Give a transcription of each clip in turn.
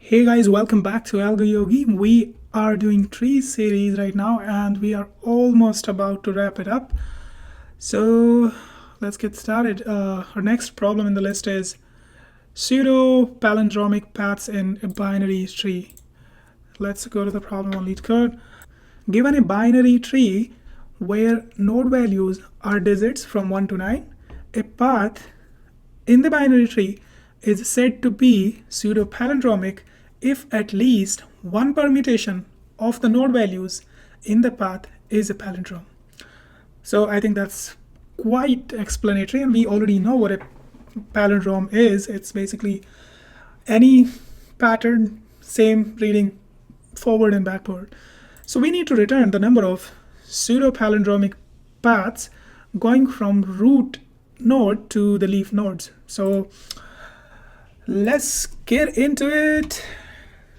Hey guys, welcome back to AlgoYogi. We are doing tree series right now and we are almost about to wrap it up. So let's get started. Our next problem in the list is pseudo-palindromic paths in a binary tree. Let's go to the problem on LeetCode. Given a binary tree where node values are digits from 1 to 9, a path in the binary tree is said to be pseudo-palindromic if at least one permutation of the node values in the path is a palindrome. So I think that's quite explanatory, and we already know what a palindrome is. It's basically any pattern, same reading forward and backward. So we need to return the number of pseudo-palindromic paths going from root node to the leaf nodes. So let's get into it.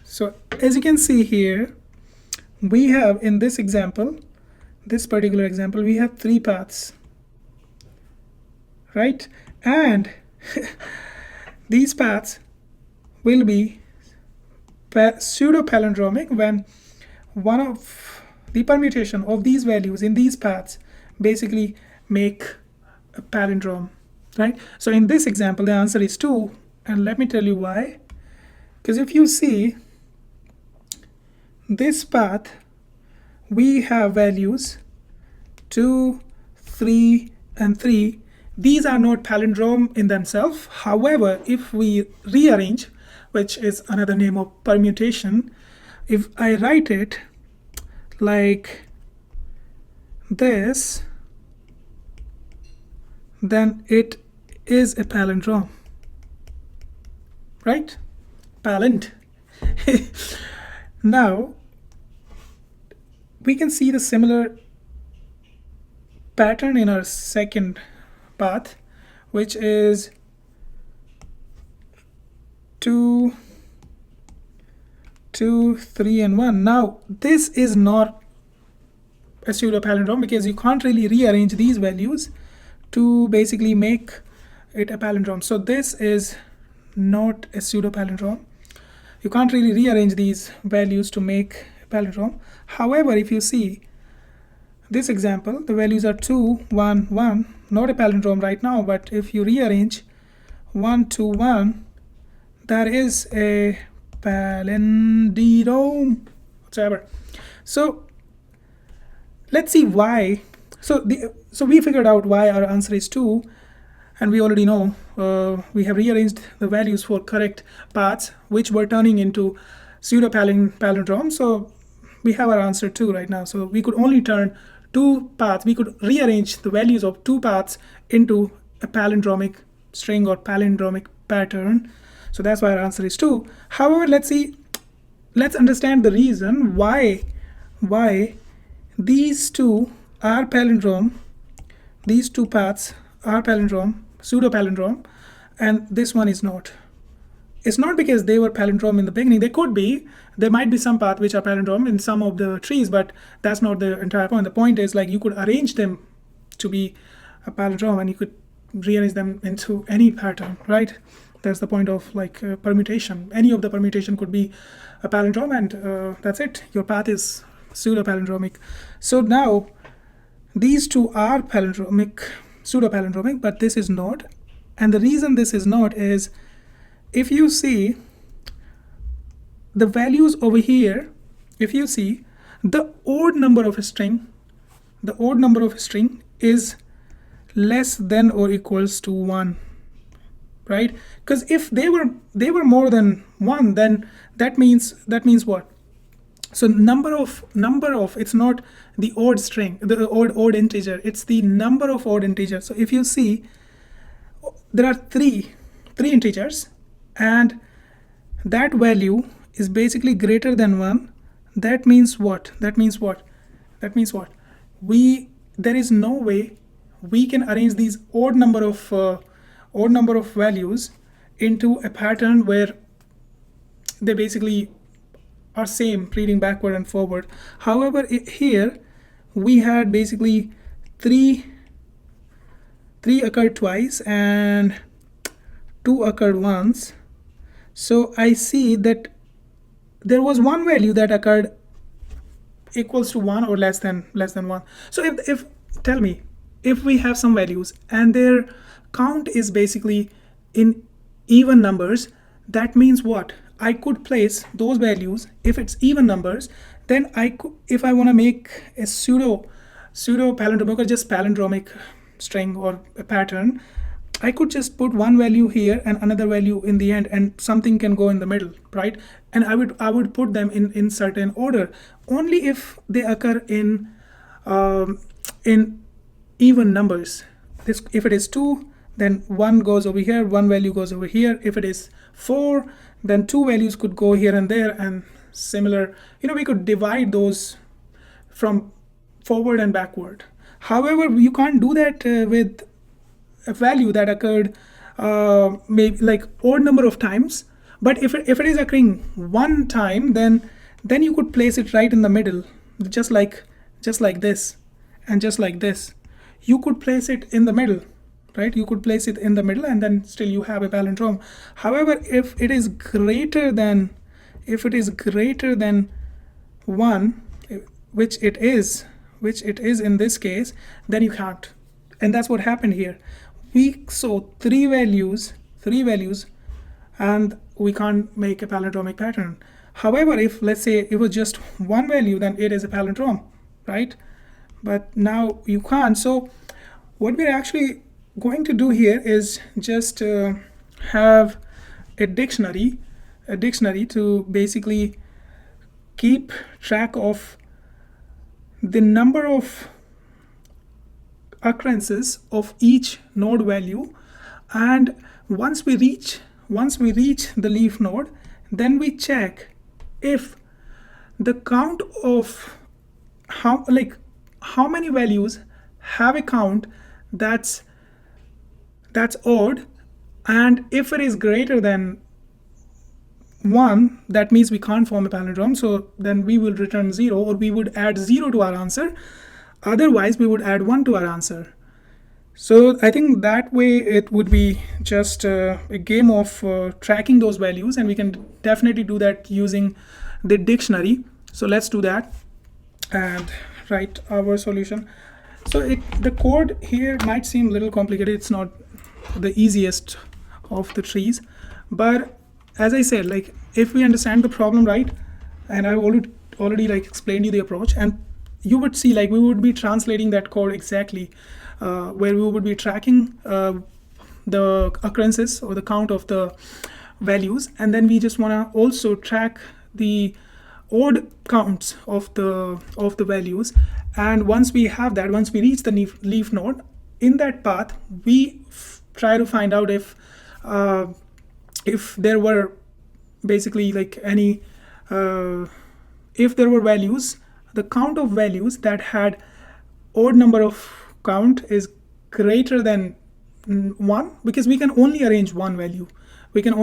So as you can see here, we have in this example, this particular example, we have 3 paths, right? And these paths will be pseudo-palindromic when one of the permutation of these values in these paths basically make a palindrome, right? So in this example, the answer is 2, and let me tell you why. Because if you see this path, we have values 2, 3, and 3. These are not palindrome in themselves. However, if we rearrange, which is another name of permutation, if I write it like this, then it is a palindrome, right? Palind. Now, we can see the similar pattern in our second path, which is 2, 2, 3, and 1. Now, this is not a pseudo-palindrome because you can't really rearrange these values to basically make it a palindrome. So this is not a pseudo-palindrome. You can't really rearrange these values to make a palindrome. However, if you see this example, the values are 2, 1, 1, not a palindrome right now, but if you rearrange 1, 2, 1, that is a palindrome, whatever. So let's see why. So we figured out why our answer is 2, and we already know we have rearranged the values for correct paths, which were turning into pseudo-palindrome. So we have our answer 2 right now. So we could only turn 2 paths. We could rearrange the values of 2 paths into a palindromic string or palindromic pattern. So that's why our answer is 2. However, let's understand the reason why these two are palindrome. These 2 paths are palindrome, pseudo-palindrome, and this one is not. It's not because they were palindrome in the beginning. They could be. There might be some paths which are palindrome in some of the trees, but that's not the entire point. The point is, like, you could arrange them to be a palindrome and you could rearrange them into any pattern, right? That's the point of permutation. Any of the permutation could be a palindrome, and that's it. Your path is pseudo-palindromic. So now these 2 are palindromic, pseudo-palindromic, but this is not. And the reason this is not is, if you see the values over here, if you see the odd number of a string, is less than or equals to 1, right? Because if they were more than 1, then that means what? So number of it's not the odd string, the odd integer, it's the number of odd integers. So if you see there are three integers and that value is basically greater than 1, that means what? There is no way we can arrange these odd number of values into a pattern where they basically are same reading backward and forward. However, here we had basically 3 occurred twice and 2 occurred once. So I see that there was one value that occurred equals to 1 or less than 1. So if tell me, if we have some values and their count is basically in even numbers, that means what? I could place those values, if it's even numbers, then I could, if I want to make a pseudo-palindromic or just palindromic string or a pattern, I could just put one value here and another value in the end, and something can go in the middle, right? And I would put them in certain order. Only if they occur in even numbers. If it is 2, then 1 goes over here, 1 value goes over here. If it is 4, then 2 values could go here and there, and similar. We could divide those from forward and backward. However, you can't do that with a value that occurred maybe like odd number of times. But if it is occurring one time, then you could place it right in the middle, just like this and just like this. You could place it in the middle, right? You could place it in the middle, and then still you have a palindrome. However, if it is greater than 1, which it is in this case, then you can't. And that's what happened here. We saw three values, and we can't make a palindromic pattern. However, if let's say it was just one value, then it is a palindrome, right? But now you can't. So what we're actually going to do here is just have a dictionary to basically keep track of the number of occurrences of each node value, and once we reach the leaf node, then we check if the count of how many values have a count that's odd, and if it is greater than 1, that means we can't form a palindrome. So then we will return 0, or we would add 0 to our answer. Otherwise, we would add 1 to our answer. So I think that way it would be just a game of tracking those values, and we can definitely do that using the dictionary. So let's do that and write our solution. So the code here might seem a little complicated. It's not the easiest of the trees, but as I said, like if we understand the problem right, and I've already like explained you the approach, and you would see like we would be translating that code exactly where we would be tracking the occurrences or the count of the values, and then we just want to also track the odd counts of the values. And once we have that, once we reach the leaf node, in that path we try to find out if there were basically like any if there were values, the count of values that had odd number of count is greater than 1, because we can only arrange one value. We can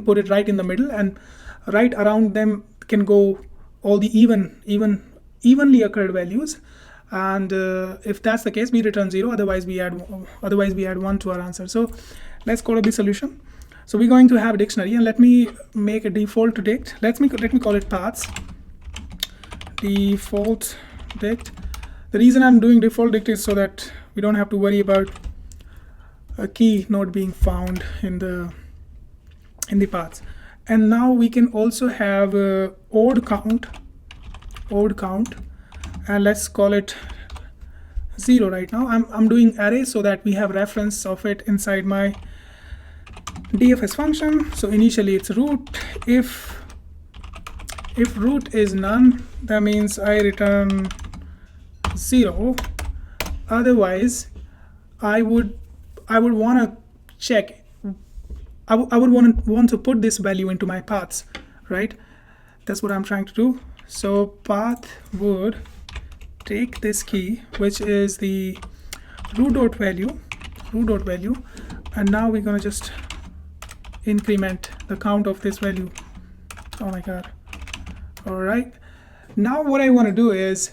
put it right in the middle, and right around them can go all the evenly occurred values. And if that's the case, we return 0. Otherwise we add 1 to our answer. So let's call up the solution. So we're going to have a dictionary, and let me make a default dict. Let me call it paths. Default dict. The reason I'm doing default dict is so that we don't have to worry about a key not being found in the paths. And now we can also have odd count, and let's call it 0 right now. I'm doing array so that we have reference of it inside my DFS function. So initially it's root. If root is none, that means I return 0. Otherwise, I would want to check. I would want to put this value into my paths, right? That's what I'm trying to do. So path would take this key, which is the root value, and now we're gonna just increment the count of this value. Oh my god. All right, now what I want to do is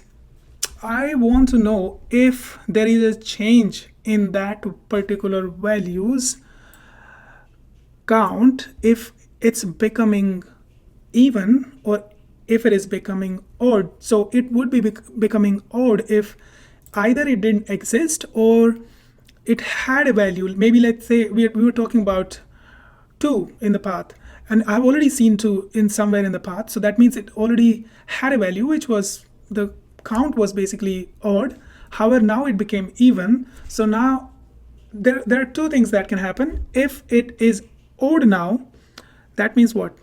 I want to know if there is a change in that particular values count, if it's becoming even or if it is becoming odd. So it would be becoming odd if either it didn't exist or it had a value. Maybe let's say we were talking about 2 in the path, and I've already seen 2 in somewhere in the path, so that means it already had a value, which was the count was basically odd. However, now it became even. So now there are 2 things that can happen. If it is odd now, that means what?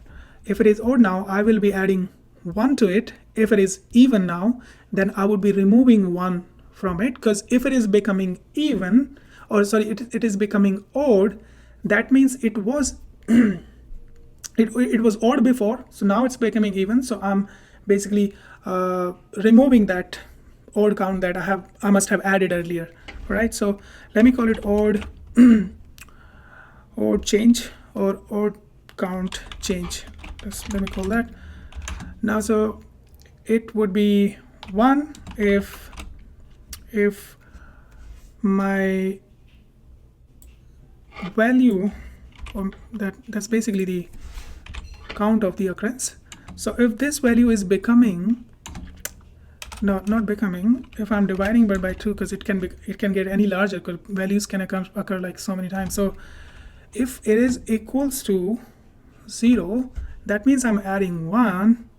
If it is odd now, I will be adding 1 to it. If it is even now, then I would be removing 1 from it, because if it is becoming even, or sorry, it is becoming odd, that means it was it was odd before, so now it's becoming even. So I'm basically removing that odd count that I must have added earlier. All right, so let me call it odd odd change or odd count change. Let me call that. Now, so it would be 1 if my value, or that's basically the count of the occurrence. So if this value is becoming, no, not becoming, if I'm dividing by 2, because it can get any larger, because values can occur like so many times. So if it is equals to 0, that means I'm adding 1.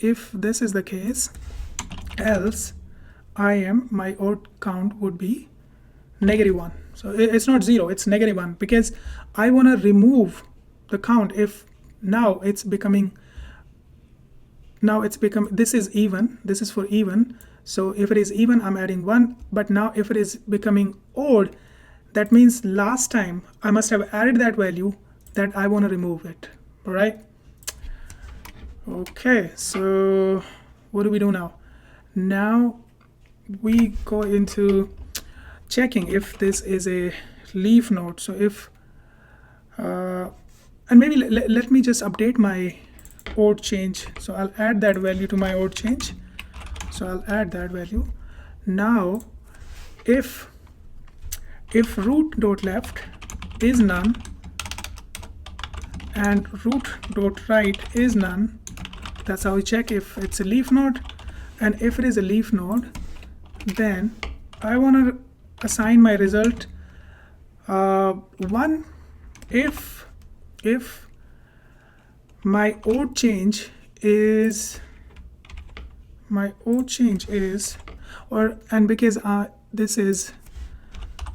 If this is the case, else my odd count would be -1. So it's not 0, it's -1, because I want to remove the count if now it's becoming, this is even, this is for even. So if it is even, I'm adding 1. But now if it is becoming odd, that means last time I must have added that value that I want to remove it. All right. Okay, so what do we do now? Now we go into checking if this is a leaf node. So if and maybe let me just update my odd change. So I'll add that value to my odd change. So I'll add that value. Now if root.left is none and root.right is none, that's how we check if it's a leaf node. And if it is a leaf node, then I want to assign my result 1 if my odd change is and because this is,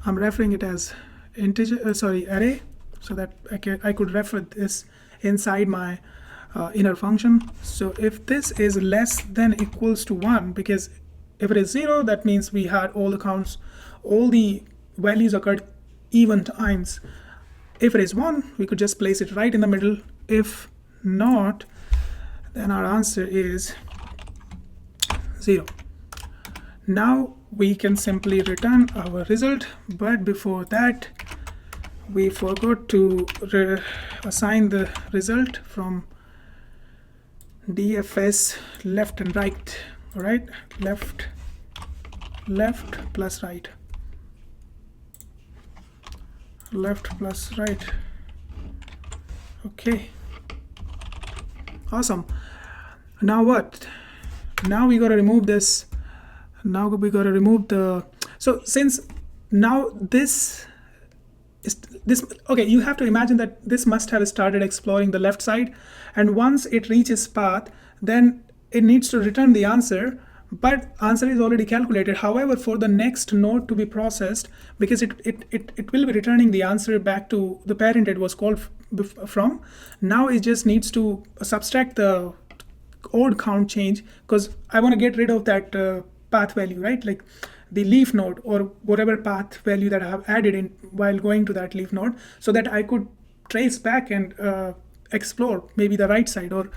I'm referring it as integer, array, so that I could refer this inside my inner function. So if this is less than equals to 1, because if it is 0, that means we had all the counts, all the values occurred even times. If it is 1, we could just place it right in the middle. If not, then our answer is 0. Now we can simply return our result, but before that we forgot to assign the result from DFS left and right. All right, left plus right, left plus right. Okay, awesome. Now what? Now we got to remove this. Now we got to remove the, so since now this is this, okay, you have to imagine that this must have started exploring the left side, and once it reaches path, then it needs to return the answer, but answer is already calculated. However, for the next node to be processed, because it will be returning the answer back to the parent it was called from, now it just needs to subtract the odd count change, because I want to get rid of that path value, right? Like the leaf node or whatever path value that I have added in while going to that leaf node, so that I could trace back and explore maybe the right side or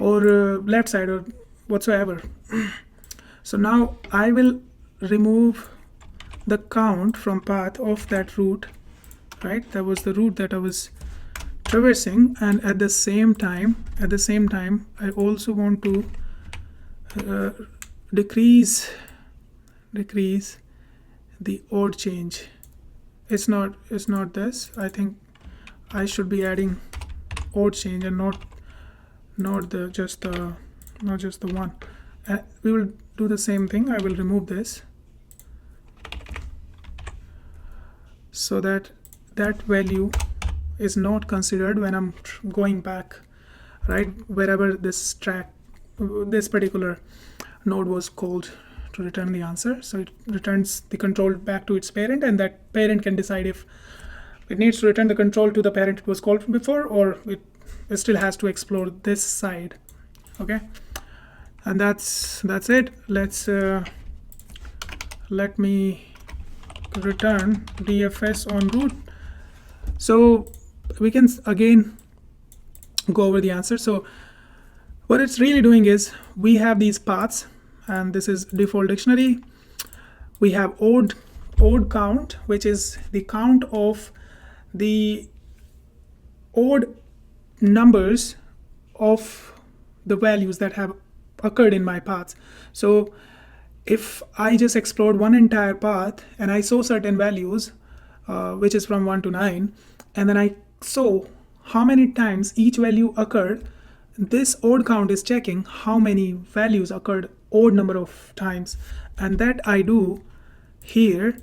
left side or whatsoever. So now I will remove the count from path of that route, right? That was the route that I was traversing, and at the same time I also want to decrease the odd change. It's not this. I think I should be adding odd change and not not just the one. We will do the same thing. I will remove this so that that value is not considered when I'm going back, right, wherever this particular node was called to return the answer. So it returns the control back to its parent, and that parent can decide if it needs to return the control to the parent it was called before, or it still has to explore this side. Okay, and that's it. Let me return DFS on root. So we can again go over the answer. So what it's really doing is we have these paths, and this is default dictionary. We have odd count, which is the count of the odd numbers of the values that have occurred in my paths. So if I just explored one entire path and I saw certain values, which is from 1 to 9, and then I saw how many times each value occurred, this odd count is checking how many values occurred odd number of times. And that I do here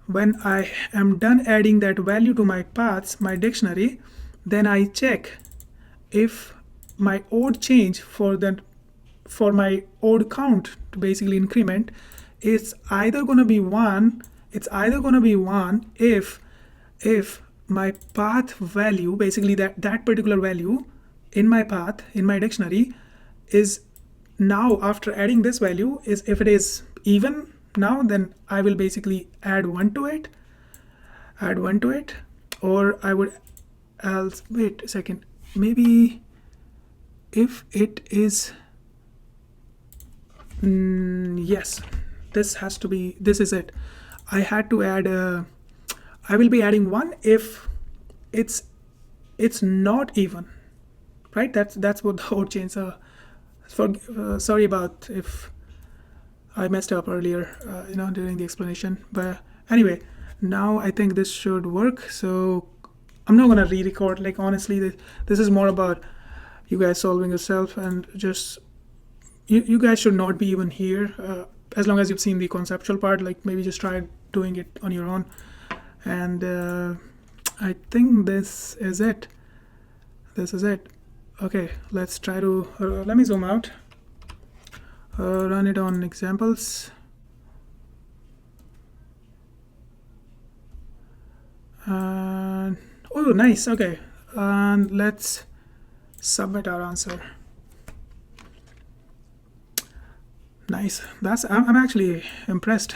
when I am done adding that value to my paths, my dictionary. Then I check if my odd change for my odd count to basically increment is either going to be 1. It's either going to be 1 if my path value, basically that particular value in my path, in my dictionary, is now, after adding this value, is if it is even now, then I will basically add 1 to it, or I would else, wait a second, maybe if it is, yes, this is it. I had to add I will be adding 1 if it's not even, right? That's what the odd change. Sorry about if I messed up earlier, during the explanation. But anyway, now I think this should work. So I'm not gonna re-record. Like, honestly, this is more about you guys solving yourself, and just you guys should not be even here as long as you've seen the conceptual part. Like, maybe just try doing it on your own. And I think this is it. Okay, let's try to let me zoom out, run it on examples, and oh, nice. Okay, and let's submit our answer. Nice. I'm actually impressed.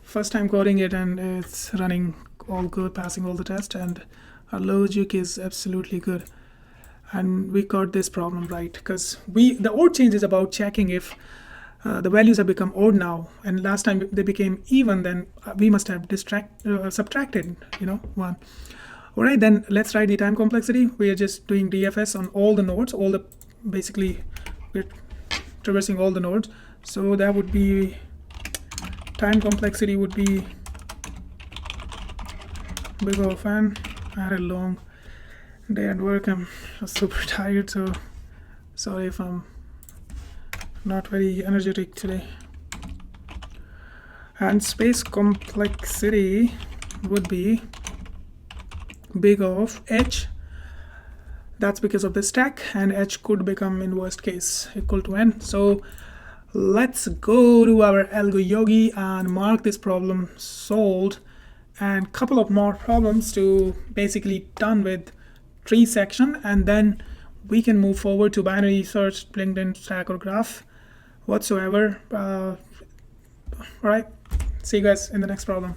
First time coding it, and it's running all good, passing all the tests, and our logic is absolutely good. And we got this problem right, because the odd change is about checking if the values have become odd now, and last time they became even, then we must have subtracted 1. All right, then let's write the time complexity. We are just doing DFS on all the nodes, basically we're traversing all the nodes. So that would be, time complexity would be big of n. I had a long day at work. I'm super tired, so sorry if I'm not very energetic today. And space complexity would be big of h. That's because of the stack, and h could become, in worst case, equal to n. So let's go to our AlgoYogi and mark this problem solved, and couple of more problems to basically done with tree section, and then we can move forward to binary search, LinkedIn, stack, or graph whatsoever. All right, see you guys in the next problem.